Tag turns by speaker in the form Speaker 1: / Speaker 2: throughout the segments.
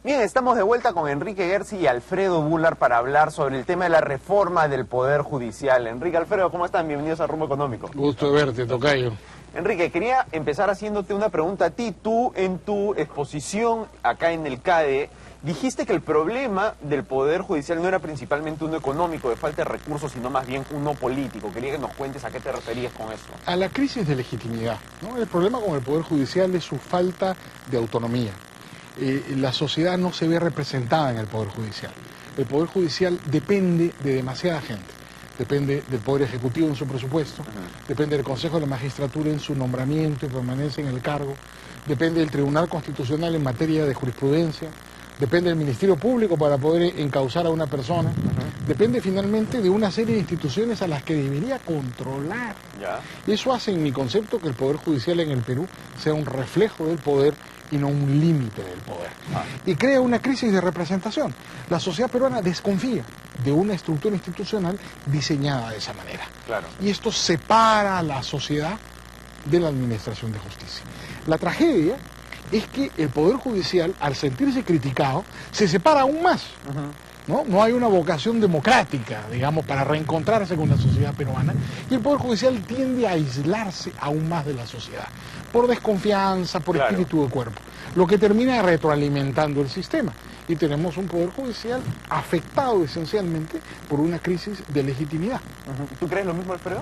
Speaker 1: Bien, estamos de vuelta con Enrique Gersi y Alfredo Bular para hablar sobre el tema de la reforma del Poder Judicial. Enrique, Alfredo, ¿cómo están? Bienvenidos a Rumbo Económico.
Speaker 2: Gusto de verte, tocayo.
Speaker 1: Enrique, quería empezar haciéndote una pregunta a ti. Tú, en tu exposición acá en el CADE, dijiste que el problema del Poder Judicial no era principalmente uno económico, de falta de recursos, sino más bien uno político. Quería que nos cuentes a qué te referías con eso.
Speaker 2: A la crisis de legitimidad, ¿no? El problema con el Poder Judicial es su falta de autonomía. La sociedad no se ve representada en el Poder Judicial. El Poder Judicial depende de demasiada gente. Depende del Poder Ejecutivo en su presupuesto, depende del Consejo de la Magistratura en su nombramiento y permanencia en el cargo, depende del Tribunal Constitucional en materia de jurisprudencia, depende del Ministerio Público para poder encauzar a una persona, depende finalmente de una serie de instituciones a las que debería controlar. Eso hace, en mi concepto, que el Poder Judicial en el Perú sea un reflejo del poder y no un límite del poder. Y crea una crisis de representación. La sociedad peruana desconfía de una estructura institucional diseñada de esa manera. Y esto separa a la sociedad de la administración de justicia. La tragedia es que el Poder Judicial, al sentirse criticado, se separa aún más. No hay una vocación democrática, digamos, para reencontrarse con la sociedad peruana, y el Poder Judicial tiende a aislarse aún más de la sociedad, por desconfianza, por espíritu de cuerpo, lo que termina retroalimentando el sistema. Y tenemos un Poder Judicial afectado esencialmente por una crisis de legitimidad.
Speaker 1: ¿Tú crees lo mismo, Alfredo?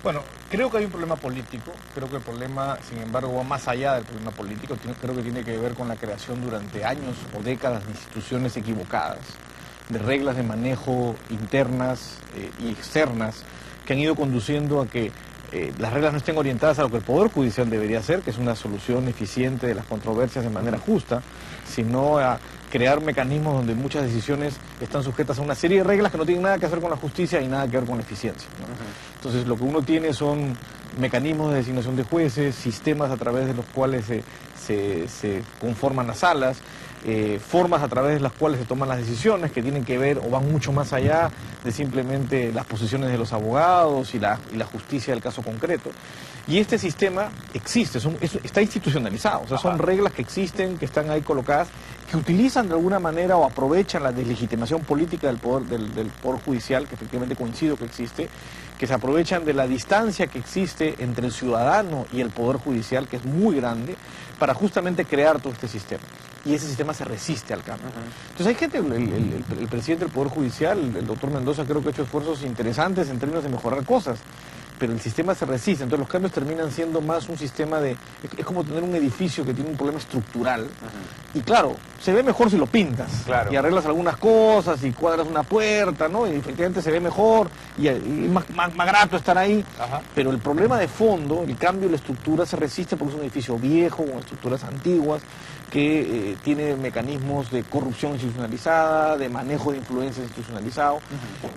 Speaker 3: Bueno, creo que hay un problema político, creo que el problema, sin embargo, va más allá del problema político, creo que tiene que ver con la creación durante años o décadas de instituciones equivocadas, de reglas de manejo internas y externas que han ido conduciendo a que las reglas no estén orientadas a lo que el Poder Judicial debería hacer, que es una solución eficiente de las controversias de manera justa, sino a crear mecanismos donde muchas decisiones están sujetas a una serie de reglas que no tienen nada que hacer con la justicia y nada que ver con la eficiencia, ¿no? Entonces lo que uno tiene son mecanismos de designación de jueces, sistemas a través de los cuales se conforman las salas, formas a través de las cuales se toman las decisiones que tienen que ver o van mucho más allá de simplemente las posiciones de los abogados y la justicia del caso concreto. Y este sistema existe, está institucionalizado, o sea, son reglas que existen, que están ahí colocadas, que utilizan de alguna manera o aprovechan la deslegitimación política del Poder Judicial, que efectivamente coincido que existe, que se aprovechan de la distancia que existe entre el ciudadano y el Poder Judicial, que es muy grande, para justamente crear todo este sistema. Y ese sistema se resiste al cambio. Entonces hay gente, el presidente del Poder Judicial, el doctor Mendoza, creo que ha hecho esfuerzos interesantes en términos de mejorar cosas, pero el sistema se resiste, entonces los cambios terminan siendo más un sistema de... Es como tener un edificio que tiene un problema estructural, y claro, se ve mejor si lo pintas, y arreglas algunas cosas, y cuadras una puerta, ¿no? Y efectivamente se ve mejor, y es más grato estar ahí, pero el problema de fondo, el cambio de la estructura se resiste porque es un edificio viejo, con estructuras antiguas, que tiene mecanismos de corrupción institucionalizada, de manejo de influencias institucionalizado,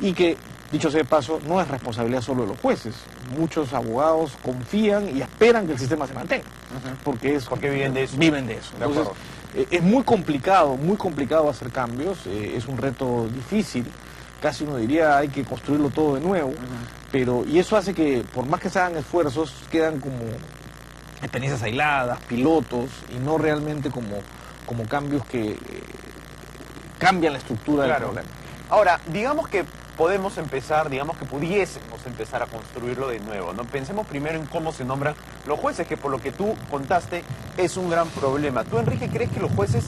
Speaker 3: y que, dicho sea de paso, no es responsabilidad solo de los jueces. Muchos abogados confían y esperan que el sistema se mantenga, porque viven de eso. Entonces, es muy complicado hacer cambios, es un reto difícil, casi uno diría hay que construirlo todo de nuevo, y eso hace que, por más que se hagan esfuerzos, quedan como experiencias aisladas, pilotos, y no realmente como cambios que cambian la estructura del problema.
Speaker 1: Ahora, digamos que podemos empezar, digamos que pudiésemos empezar a construirlo de nuevo, ¿no? Pensemos primero en cómo se nombran los jueces, que por lo que tú contaste es un gran problema. ¿Tú, Enrique, crees que los jueces,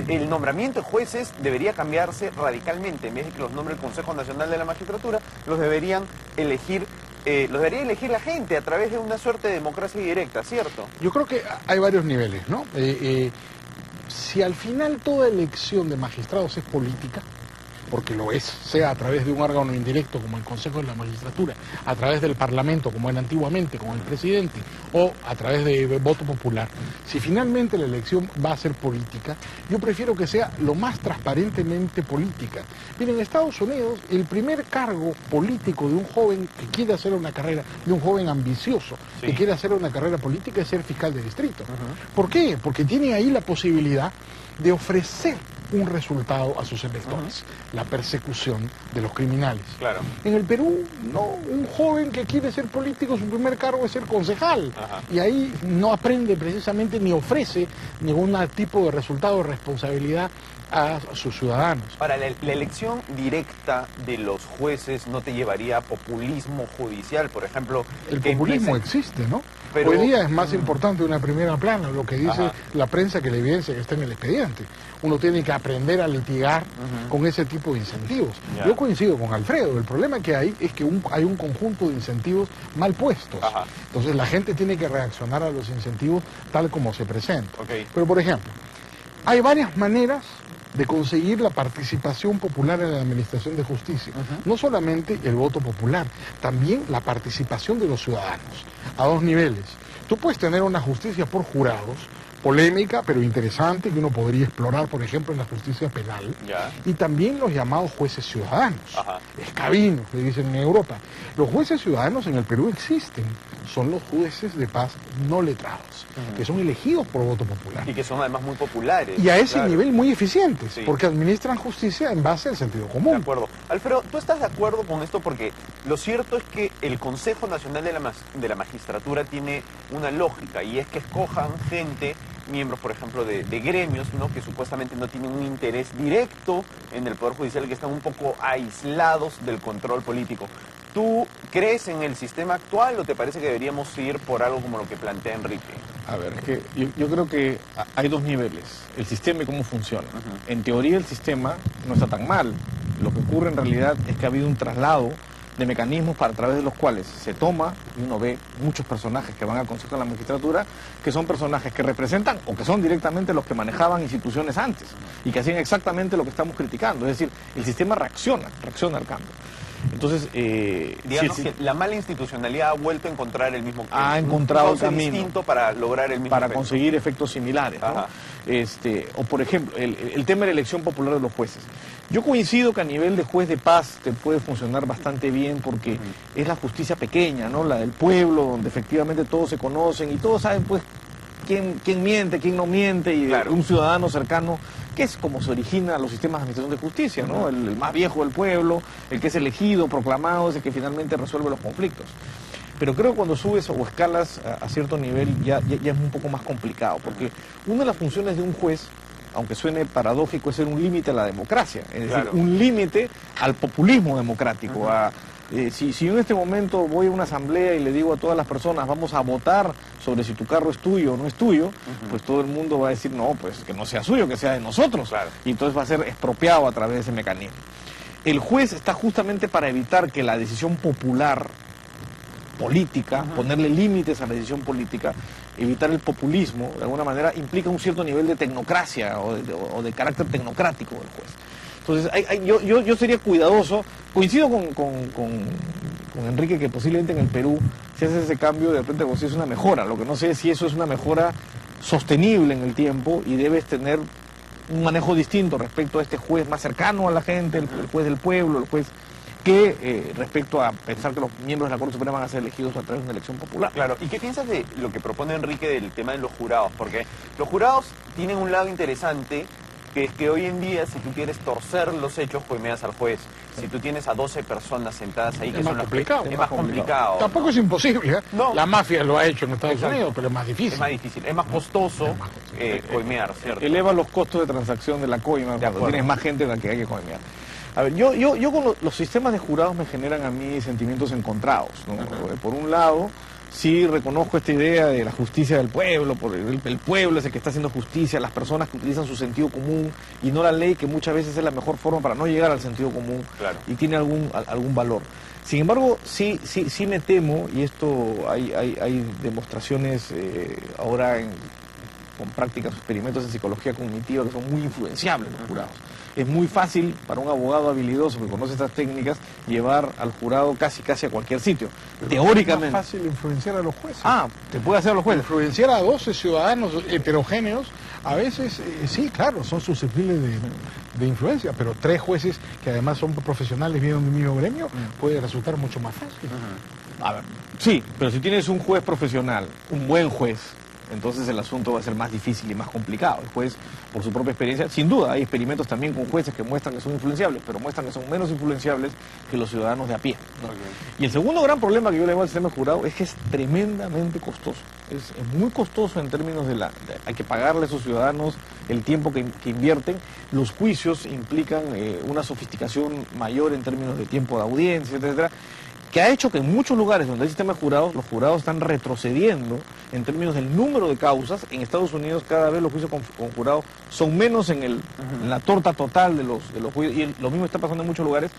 Speaker 1: el nombramiento de jueces debería cambiarse radicalmente? En vez de que los nombre el Consejo Nacional de la Magistratura, los debería elegir la gente a través de una suerte de democracia directa, ¿cierto?
Speaker 2: Yo creo que hay varios niveles, ¿no? Si al final toda elección de magistrados es política, porque lo es, sea a través de un órgano indirecto como el Consejo de la Magistratura, a través del Parlamento como era antiguamente, como el presidente, o a través de voto popular, si finalmente la elección va a ser política, yo prefiero que sea lo más transparentemente política. Miren, en Estados Unidos, el primer cargo político de un joven que quiere hacer una carrera, de un joven ambicioso, que quiere hacer una carrera política, es ser fiscal de distrito. ¿Por qué? Porque tiene ahí la posibilidad de ofrecer un resultado a sus electores, la persecución de los criminales.
Speaker 1: Claro.
Speaker 2: En el Perú, no, un joven que quiere ser político, su primer cargo es ser concejal.
Speaker 1: Ajá.
Speaker 2: Y ahí no aprende precisamente ni ofrece ningún tipo de resultado de responsabilidad a sus ciudadanos.
Speaker 1: Ahora, la elección directa de los jueces no te llevaría a populismo judicial, por ejemplo.
Speaker 2: El
Speaker 1: que
Speaker 2: populismo
Speaker 1: empiecen-
Speaker 2: existe, ¿no?
Speaker 1: Pero-
Speaker 2: Hoy día es más importante una primera plana, lo que dice
Speaker 1: Ajá.
Speaker 2: la prensa, que la evidencia que está en el expediente. Uno tiene que aprender a litigar con ese tipo de incentivos.
Speaker 1: Ya.
Speaker 2: Yo coincido con Alfredo, el problema que hay es que hay un conjunto de incentivos mal puestos.
Speaker 1: Ajá.
Speaker 2: Entonces la gente tiene que reaccionar a los incentivos tal como se presentan.
Speaker 1: Ok.
Speaker 2: Pero por ejemplo, hay varias maneras de conseguir la participación popular en la administración de justicia. No solamente el voto popular, también la participación de los ciudadanos, a dos niveles. Tú puedes tener una justicia por jurados, polémica, pero interesante, que uno podría explorar, por ejemplo, en la justicia penal,
Speaker 1: Ya.
Speaker 2: y también los llamados jueces ciudadanos,
Speaker 1: Ajá.
Speaker 2: escabinos, que dicen en Europa. Los jueces ciudadanos en el Perú existen, son los jueces de paz no letrados, que son elegidos por voto popular.
Speaker 1: Y que son además muy populares.
Speaker 2: Y a ese
Speaker 1: Claro.
Speaker 2: nivel muy eficientes,
Speaker 1: Sí.
Speaker 2: porque administran justicia en base al sentido
Speaker 1: De
Speaker 2: común.
Speaker 1: acuerdo. Alfredo, ¿tú estás de acuerdo con esto? Porque lo cierto es que el Consejo Nacional de la Magistratura tiene una lógica, y es que escojan gente, miembros, por ejemplo, de gremios, ¿no?, que supuestamente no tienen un interés directo en el Poder Judicial, que están un poco aislados del control político. ¿Tú crees en el sistema actual o te parece que deberíamos ir por algo como lo que plantea Enrique?
Speaker 3: A ver, es que yo creo que hay dos niveles, el sistema y cómo funciona. En teoría el sistema no está tan mal, lo que ocurre en realidad es que ha habido un traslado de mecanismos a través de los cuales se toma, y uno ve muchos personajes que van al Consejo de la Magistratura, que son personajes que representan o que son directamente los que manejaban instituciones antes y que hacían exactamente lo que estamos criticando, es decir, el sistema reacciona al cambio. Entonces,
Speaker 1: Digamos
Speaker 3: si el-
Speaker 1: que la mala institucionalidad ha vuelto a encontrar el mismo
Speaker 3: Ha
Speaker 1: un
Speaker 3: encontrado el
Speaker 1: cauce
Speaker 3: camino
Speaker 1: distinto para lograr el mismo
Speaker 3: para
Speaker 1: efecto.
Speaker 3: conseguir efectos similares, ¿no?
Speaker 1: Ajá.
Speaker 3: O por ejemplo, el tema de la elección popular de los jueces. Yo coincido que a nivel de juez de paz te puede funcionar bastante bien porque es la justicia pequeña, ¿no? La del pueblo, donde efectivamente todos se conocen y todos saben, pues, quién miente, quién no miente, y
Speaker 1: Claro.
Speaker 3: un ciudadano cercano, que es como se originan los sistemas de administración de justicia, ¿no? El más viejo del pueblo, el que es elegido, proclamado, es el que finalmente resuelve los conflictos. Pero creo que cuando subes o escalas a cierto nivel ya es un poco más complicado, porque una de las funciones de un juez, aunque suene paradójico, es ser un límite a la democracia, es decir,
Speaker 1: Claro.
Speaker 3: un límite al populismo democrático. Si yo en este momento voy a una asamblea y le digo a todas las personas, vamos a votar sobre si tu carro es tuyo o no es tuyo, pues todo el mundo va a decir, no, pues que no sea suyo, que sea de nosotros.
Speaker 1: Claro.
Speaker 3: Y entonces va a ser expropiado a través de ese mecanismo. El juez está justamente para evitar que la decisión popular política, ponerle límites a la decisión política, evitar el populismo, de alguna manera implica un cierto nivel de tecnocracia o de carácter tecnocrático del juez. Entonces, yo sería cuidadoso, coincido con Enrique que posiblemente en el Perú, si haces ese cambio, de repente pues, sí es una mejora. Lo que no sé es si eso es una mejora sostenible en el tiempo y debes tener un manejo distinto respecto a este juez más cercano a la gente, el juez del pueblo, el juez que respecto a pensar que los miembros de la Corte Suprema van a ser elegidos a través de una elección popular.
Speaker 1: Claro, ¿y qué piensas de lo que propone Enrique del tema de los jurados? Porque los jurados tienen un lado interesante, que es que hoy en día, si tú quieres torcer los hechos, coimeas al juez. Si tú tienes a 12 personas sentadas ahí,
Speaker 2: Es
Speaker 1: que
Speaker 2: más
Speaker 1: son las
Speaker 2: complicado.
Speaker 1: es más complicado.
Speaker 2: Tampoco es imposible, ¿eh?
Speaker 1: No.
Speaker 2: La mafia lo ha hecho en Estados
Speaker 1: Exacto.
Speaker 2: Unidos, pero es más difícil.
Speaker 1: Es más difícil, es más costoso,
Speaker 2: Es más costoso.
Speaker 1: coimear, ¿cierto?
Speaker 3: Eleva los costos de transacción de la coima cuando
Speaker 1: acuerdo.
Speaker 3: tienes más gente en la que hay que coimear. A ver, yo con los sistemas de jurados me generan a mí sentimientos encontrados, ¿no? Por un lado, sí reconozco esta idea de la justicia del pueblo, el pueblo es el que está haciendo justicia, las personas que utilizan su sentido común y no la ley, que muchas veces es la mejor forma para no llegar al sentido común,
Speaker 1: Claro.
Speaker 3: y tiene algún valor. Sin embargo, sí me temo, y esto hay demostraciones ahora con prácticas, experimentos en psicología cognitiva que son muy influenciables los jurados. Es muy fácil para un abogado habilidoso que conoce estas técnicas llevar al jurado casi a cualquier sitio. Teóricamente.
Speaker 2: Es más fácil influenciar a los jueces.
Speaker 3: Te puede hacer a los jueces.
Speaker 2: Influenciar a 12 ciudadanos heterogéneos, a veces, sí, claro, son susceptibles de influencia, pero 3 jueces que además son profesionales, vienen del mismo gremio, puede resultar mucho más fácil.
Speaker 3: A ver, sí, pero si tienes un juez profesional, un buen juez, Entonces el asunto va a ser más difícil y más complicado. El juez, por su propia experiencia, sin duda, hay experimentos también con jueces que muestran que son influenciables, pero muestran que son menos influenciables que los ciudadanos de a pie, ¿no?
Speaker 1: Okay.
Speaker 3: Y el segundo gran problema que yo le veo al sistema de jurado es que es tremendamente costoso. Es muy costoso en términos hay que pagarle a esos ciudadanos el tiempo que invierten. Los juicios implican una sofisticación mayor en términos de tiempo de audiencia, etcétera, que ha hecho que en muchos lugares donde hay sistema de jurados, los jurados están retrocediendo en términos del número de causas. En Estados Unidos cada vez los juicios con jurados son menos en la torta total de los juicios, y lo mismo está pasando en muchos lugares,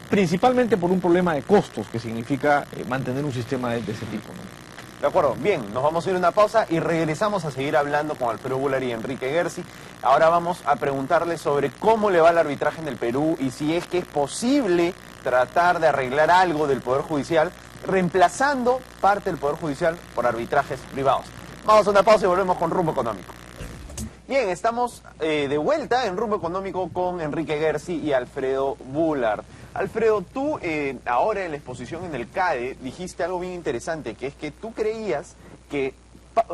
Speaker 3: principalmente por un problema de costos, que significa mantener un sistema de ese tipo, ¿no?
Speaker 1: De acuerdo, bien, nos vamos a ir a una pausa y regresamos a seguir hablando con Alfredo Bular y Enrique Gersi. Ahora vamos a preguntarle sobre cómo le va el arbitraje en el Perú y si es que es posible tratar de arreglar algo del Poder Judicial, reemplazando parte del Poder Judicial por arbitrajes privados. Vamos a una pausa y volvemos con Rumbo Económico. Bien, estamos de vuelta en Rumbo Económico con Enrique Gersi y Alfredo Bular. Alfredo, tú ahora en la exposición en el CADE dijiste algo bien interesante, que es que tú creías que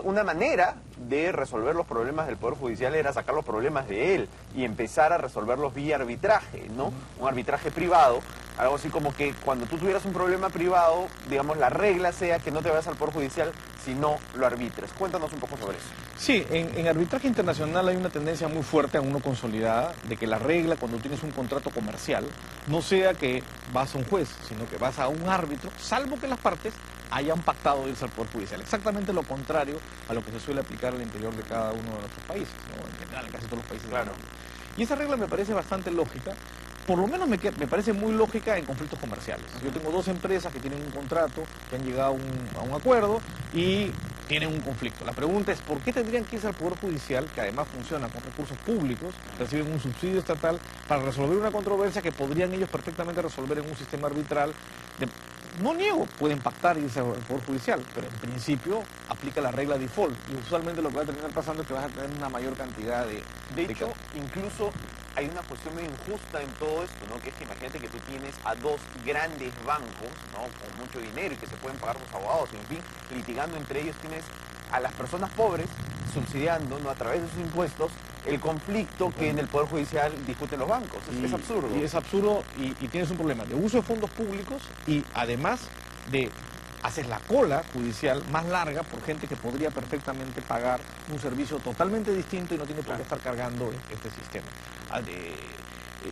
Speaker 1: una manera de resolver los problemas del Poder Judicial era sacar los problemas de él y empezar a resolverlos vía arbitraje, ¿no? Un arbitraje privado, algo así como que cuando tú tuvieras un problema privado, digamos, la regla sea que no te vayas al Poder Judicial, sino lo arbitres. Cuéntanos un poco sobre eso.
Speaker 3: Sí, en arbitraje internacional hay una tendencia muy fuerte, aún no consolidada, de que la regla cuando tienes un contrato comercial no sea que vas a un juez, sino que vas a un árbitro, salvo que las partes hayan pactado irse al Poder Judicial. Exactamente lo contrario a lo que se suele aplicar al interior de cada uno de nuestros países, ¿no? En general, en casi todos los países.
Speaker 1: Claro.
Speaker 3: Y esa regla me parece bastante lógica. Por lo menos me parece muy lógica en conflictos comerciales. Yo tengo dos empresas que tienen un contrato, que han llegado a un acuerdo y tienen un conflicto. La pregunta es, ¿por qué tendrían que irse al Poder Judicial, que además funciona con recursos públicos, reciben un subsidio estatal, para resolver una controversia que podrían ellos perfectamente resolver en un sistema arbitral? No niego, pueden pactar y irse al Poder Judicial, pero en principio aplica la regla default. Y usualmente lo que va a terminar pasando es que vas a tener una mayor cantidad
Speaker 1: De hecho, incluso hay una cuestión muy injusta en todo esto, ¿no? Que es que imagínate que tú tienes a dos grandes bancos, ¿no? Con mucho dinero y que se pueden pagar sus abogados, en fin, litigando entre ellos. Tienes a las personas pobres subsidiando, ¿no? A través de sus impuestos el conflicto que en el Poder Judicial discuten los bancos. Es absurdo.
Speaker 3: Y es absurdo y tienes un problema de uso de fondos públicos y además de haces la cola judicial más larga por gente que podría perfectamente pagar un servicio totalmente distinto y no tiene por qué estar cargando este sistema.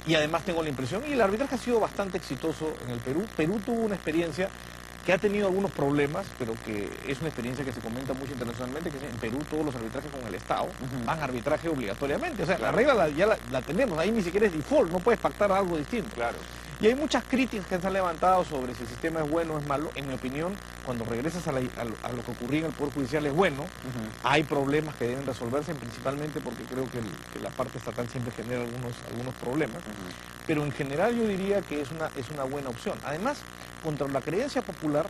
Speaker 3: Y además tengo la impresión, y el arbitraje ha sido bastante exitoso en el Perú. Perú tuvo una experiencia que ha tenido algunos problemas, pero que es una experiencia que se comenta mucho internacionalmente, que en Perú todos los arbitrajes con el Estado van a arbitraje obligatoriamente. O sea, la regla ya la tenemos, ahí ni siquiera es default, no puedes pactar algo distinto.
Speaker 1: Claro.
Speaker 3: Y hay muchas críticas que se han levantado sobre si el sistema es bueno o es malo. En mi opinión, cuando regresas a lo que ocurría en el Poder Judicial es bueno. Hay problemas que deben resolverse, principalmente porque creo que la parte estatal siempre genera algunos problemas. Pero en general yo diría que es una buena opción. Además, contra la creencia popular,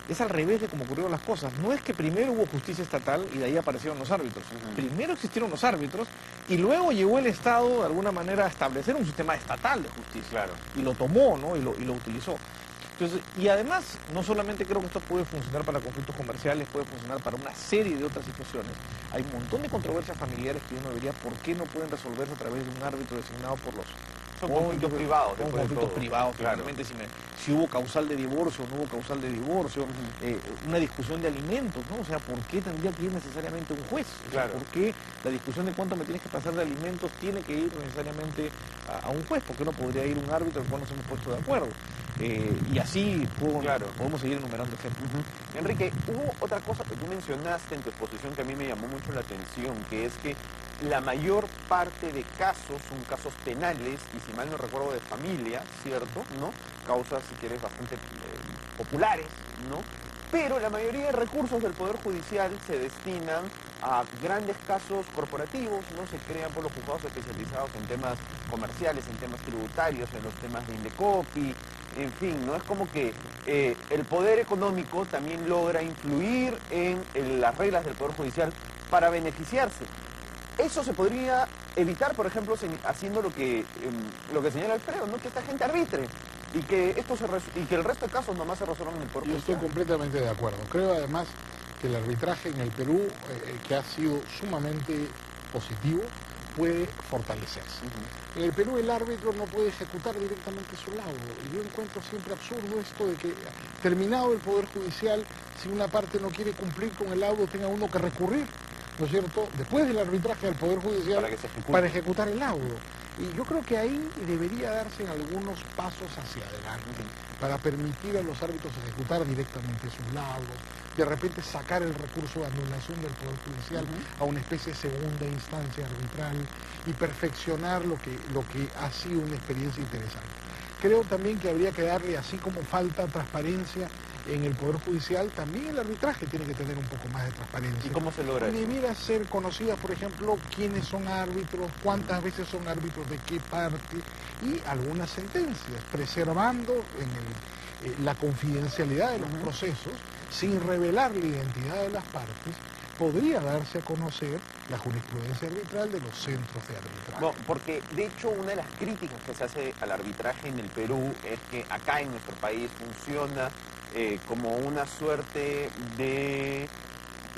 Speaker 3: es al revés de cómo ocurrieron las cosas. No es que primero hubo justicia estatal y de ahí aparecieron los árbitros. Primero existieron los árbitros y luego llegó el Estado de alguna manera a establecer un sistema estatal de justicia.
Speaker 1: Claro.
Speaker 3: Y lo tomó, ¿no? Y lo utilizó. Entonces, y además, no solamente creo que esto puede funcionar para conflictos comerciales, puede funcionar para una serie de otras situaciones. Hay un montón de controversias familiares que uno diría, ¿por qué no pueden resolverse a través de un árbitro designado por los...
Speaker 1: Son conflictos privados.
Speaker 3: Son conflictos privados,
Speaker 1: claro.
Speaker 3: finalmente, si hubo causal de divorcio o no hubo causal de divorcio, una discusión de alimentos, ¿no? O sea, ¿por qué tendría que ir necesariamente un juez? O sea,
Speaker 1: Claro.
Speaker 3: ¿por qué la discusión de cuánto me tienes que pasar de alimentos tiene que ir necesariamente a un juez? ¿Por qué no podría ir un árbitro al cual nos hemos puesto de acuerdo? Y así podemos seguir enumerando ejemplos.
Speaker 1: Enrique, hubo otra cosa que tú mencionaste en tu exposición que a mí me llamó mucho la atención, que es que la mayor parte de casos son casos penales y, si mal no recuerdo, de familia, ¿cierto? ¿No? Causas, si quieres, bastante populares, ¿no? Pero la mayoría de recursos del Poder Judicial se destinan a grandes casos corporativos, ¿no? Se crean por los juzgados especializados en temas comerciales, en temas tributarios, en los temas de Indecopi, en fin, ¿no? Es como que el poder económico también logra influir en las reglas del Poder Judicial para beneficiarse. Eso se podría evitar, por ejemplo, haciendo lo que señala Alfredo, ¿no? Que esta gente arbitre y que el resto de casos nomás se resuelvan en el Poder
Speaker 2: Yo
Speaker 1: Judicial.
Speaker 2: estoy completamente de acuerdo. Creo además que el arbitraje en el Perú, que ha sido sumamente positivo, puede fortalecerse. En el Perú el árbitro no puede ejecutar directamente su laudo. Y yo encuentro siempre absurdo esto de que, terminado el Poder Judicial, si una parte no quiere cumplir con el laudo, tenga uno que recurrir, ¿no es cierto?, después del arbitraje al Poder Judicial para ejecutar el laudo. Y yo creo que ahí debería darse algunos pasos hacia adelante para permitir a los árbitros ejecutar directamente sus laudos, de repente sacar el recurso de anulación del Poder Judicial a una especie de segunda instancia arbitral y perfeccionar lo que ha sido una experiencia interesante. Creo también que habría que darle, así como falta transparencia en el Poder Judicial, también el arbitraje tiene que tener un poco más de transparencia.
Speaker 1: ¿Y cómo se logra eso?
Speaker 2: Debiera ser conocida, por ejemplo, quiénes son árbitros, cuántas veces son árbitros de qué parte, y algunas sentencias, preservando la confidencialidad de los procesos, sin revelar la identidad de las partes, podría darse a conocer la jurisprudencia arbitral de los centros de arbitraje.
Speaker 1: No, porque de hecho una de las críticas que se hace al arbitraje en el Perú es que acá en nuestro país funciona como una suerte de...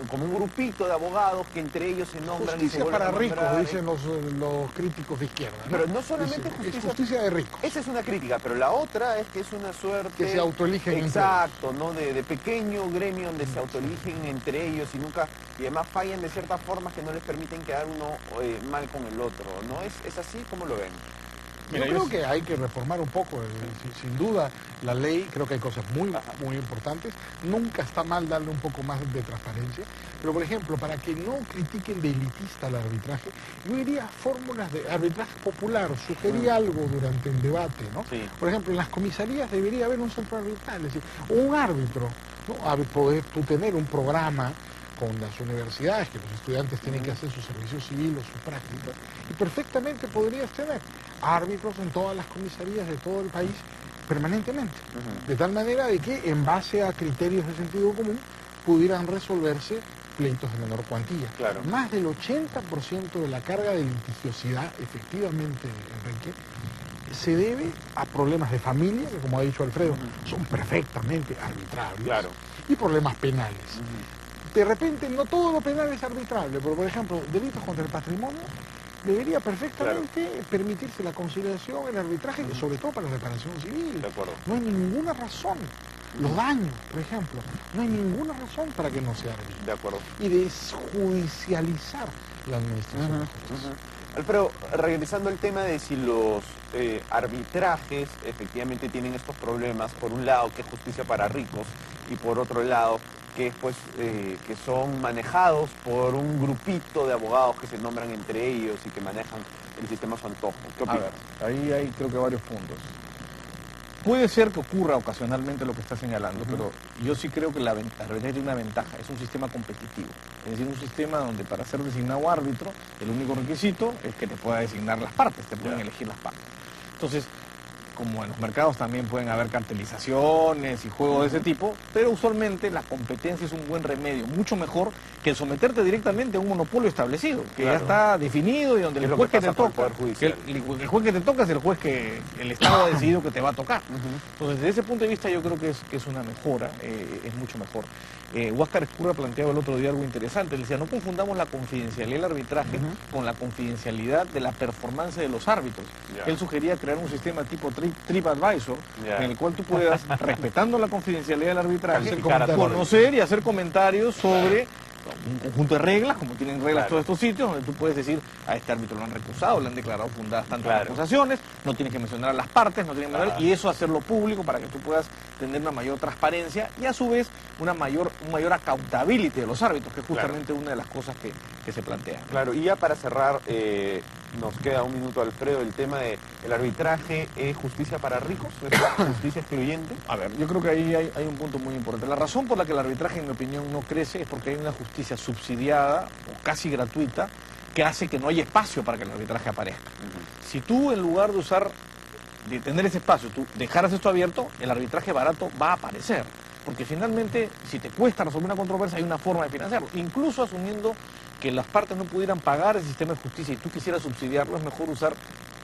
Speaker 1: como un grupito de abogados que entre ellos se nombran y se
Speaker 2: justicia
Speaker 1: vuelven
Speaker 2: para
Speaker 1: a
Speaker 2: ricos,
Speaker 1: nombrar.
Speaker 2: dicen los críticos de izquierda, ¿no?
Speaker 1: Pero no solamente
Speaker 2: es justicia de ricos.
Speaker 1: Esa es una crítica, pero la otra es que es una suerte...
Speaker 2: Que se autoeligen
Speaker 1: Exacto, ¿no? De pequeño gremio donde se autoeligen entre ellos y además fallan de ciertas formas que no les permiten quedar uno mal con el otro, ¿no? ¿Es así? ¿Cómo lo ven?
Speaker 2: Yo creo que hay que reformar un poco, sin duda, la ley. Creo que hay cosas muy importantes. Nunca está mal darle un poco más de transparencia. Pero, por ejemplo, para que no critiquen de elitista el arbitraje, yo diría fórmulas de arbitraje popular. Sugería algo durante el debate, ¿no?
Speaker 1: Sí.
Speaker 2: Por ejemplo, en las comisarías debería haber un centro arbitral, es decir, un árbitro, ¿no? Poder tú tener un programa con las universidades, que los estudiantes tienen que hacer su servicio civil o su práctica, y perfectamente podrías tener árbitros en todas las comisarías de todo el país permanentemente, de tal manera de que en base a criterios de sentido común pudieran resolverse pleitos de menor cuantía.
Speaker 1: Claro.
Speaker 2: Más del 80% de la carga de litigiosidad, efectivamente, Enrique, se debe a problemas de familia, que como ha dicho Alfredo, son perfectamente arbitrables,
Speaker 1: Claro.
Speaker 2: y problemas penales. De repente, no todo lo penal es arbitrable, pero por ejemplo, delitos contra el patrimonio, debería perfectamente permitirse la conciliación, el arbitraje, sobre todo para la reparación civil.
Speaker 1: De acuerdo.
Speaker 2: No hay ninguna razón. Los daños, por ejemplo, no hay ninguna razón para que no se arbitre.
Speaker 1: De acuerdo.
Speaker 2: Y desjudicializar la administración de justicia.
Speaker 1: Alfredo, regresando al tema de si los arbitrajes efectivamente tienen estos problemas, por un lado que es justicia para ricos y por otro lado que pues que son manejados por un grupito de abogados que se nombran entre ellos y que manejan el sistema a su antojo. ¿Qué
Speaker 3: A
Speaker 1: opinas?
Speaker 3: ver, ahí hay creo que varios puntos. Puede ser que ocurra ocasionalmente lo que está señalando, pero yo sí creo que la arbitraje tiene una ventaja, es un sistema competitivo. Es decir, un sistema donde para ser designado árbitro, el único requisito es que te pueda designar las partes, te pueden elegir las partes. Entonces, como en los mercados también pueden haber cartelizaciones y juegos de ese tipo, pero usualmente la competencia es un buen remedio, mucho mejor que el someterte directamente a un monopolio establecido, que ya está definido y donde el juez que te toca, el juez que te toca es el juez que el Estado ha decidido que te va a tocar. Entonces, desde ese punto de vista yo creo que es una mejora, es mucho mejor. Huáscar Escurra planteaba el otro día algo interesante, él decía, no confundamos la confidencialidad del arbitraje con la confidencialidad de la performance de los árbitros. Él sugería crear un sistema tipo TripAdvisor, en el cual tú puedas, respetando la confidencialidad del arbitraje, conocer y hacer comentarios sobre un conjunto de reglas, como tienen reglas todos estos sitios, donde tú puedes decir, a este árbitro lo han recusado, le han declarado fundadas tantas acusaciones, no tienes que mencionar a las partes, no tienes que mencionar, y eso hacerlo público para que tú puedas tener una mayor transparencia y a su vez un mayor accountability de los árbitros, que es justamente una de las cosas que se plantean.
Speaker 1: Claro, y ya para cerrar, nos queda un minuto, Alfredo, el tema de el arbitraje es justicia para ricos, es justicia excluyente.
Speaker 3: A ver, yo creo que ahí hay un punto muy importante. La razón por la que el arbitraje, en mi opinión, no crece es porque hay una justicia subsidiada o casi gratuita que hace que no haya espacio para que el arbitraje aparezca. Si tú, en lugar de tener ese espacio, tú dejaras esto abierto, el arbitraje barato va a aparecer. Porque finalmente, si te cuesta resolver una controversia, hay una forma de financiarlo. Incluso asumiendo que las partes no pudieran pagar el sistema de justicia y tú quisieras subsidiarlo, es mejor usar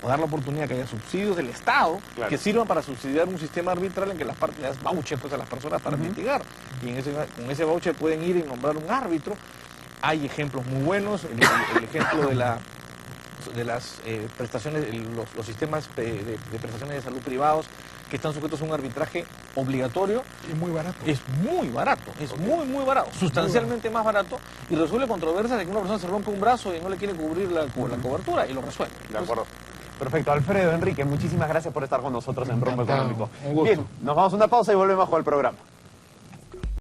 Speaker 3: o dar la oportunidad que haya subsidios del Estado
Speaker 1: Claro.
Speaker 3: que sirvan para subsidiar un sistema arbitral en que las partes le das voucher pues, a las personas para litigar. Y con ese voucher pueden ir y nombrar un árbitro. Hay ejemplos muy buenos, el ejemplo de las prestaciones, los sistemas de prestaciones de salud privados que están sujetos a un arbitraje obligatorio.
Speaker 2: Es muy barato.
Speaker 3: Es muy barato, es muy barato, sustancialmente más barato, y resuelve controversias de que una persona se rompe un brazo y no le quiere cubrir la cobertura, y lo resuelve.
Speaker 1: De acuerdo. Perfecto. Alfredo, Enrique, muchísimas gracias por estar con nosotros en Rumbo
Speaker 2: Encantado.
Speaker 1: Económico.
Speaker 2: Un gusto.
Speaker 1: Bien, nos vamos a una pausa y volvemos con el programa.